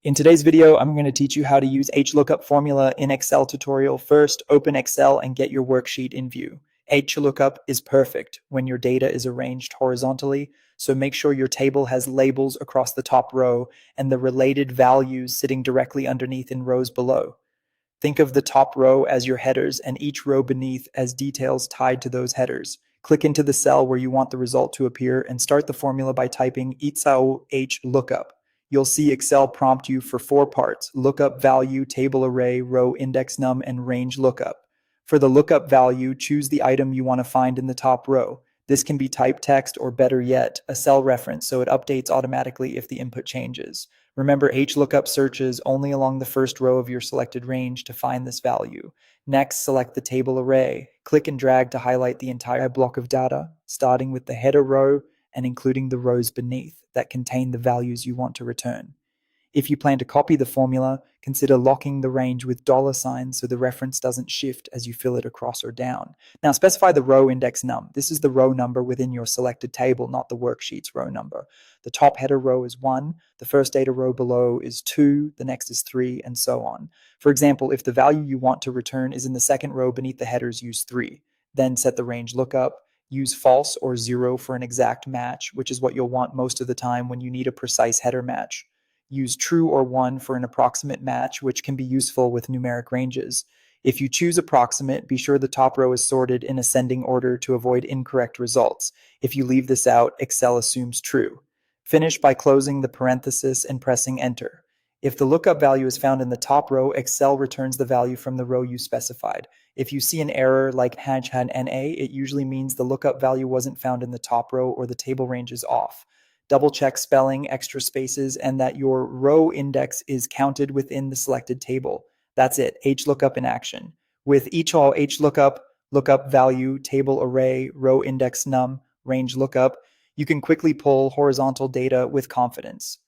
In today's video, I'm going to teach you how to use HLOOKUP formula in Excel tutorial. First, open Excel and get your worksheet in view. HLOOKUP is perfect when your data is arranged horizontally, so make sure your table has labels across the top row and the related values sitting directly underneath in rows below. Think of the top row as your headers and each row beneath as details tied to those headers. Click into the cell where you want the result to appear and start the formula by typing Excel HLOOKUP. You'll see Excel prompt you for 4 parts: lookup value, table array, row index num, and range lookup. For the lookup value, choose the item you want to find in the top row. This can be typed text or, better yet, a cell reference so it updates automatically if the input changes. Remember, HLOOKUP searches only along the first row of your selected range to find this value. Next, select the table array. Click and drag to highlight the entire block of data, starting with the header row and including the rows beneath that contain the values you want to return. If you plan to copy the formula, consider locking the range with $signs so the reference doesn't shift as you fill it across or down. Now specify the row index num. This is the row number within your selected table, not the worksheet's row number. The top header row is 1, the first data row below is 2, the next is 3, and so on. For example, if the value you want to return is in the second row beneath the headers, use 3. Then set the range lookup. Use false or 0 for an exact match, which is what you'll want most of the time when you need a precise header match. Use true or 1 for an approximate match, which can be useful with numeric ranges. If you choose approximate, be sure the top row is sorted in ascending order to avoid incorrect results. If you leave this out, Excel assumes true. Finish by closing the parenthesis and pressing enter. If the lookup value is found in the top row, Excel returns the value from the row you specified. If you see an error like #NA, it usually means the lookup value wasn't found in the top row or the table range is off. Double check spelling, extra spaces, and that your row index is counted within the selected table. That's it, HLOOKUP in action. With each all HLOOKUP, lookup value, table array, row index num, range lookup, you can quickly pull horizontal data with confidence.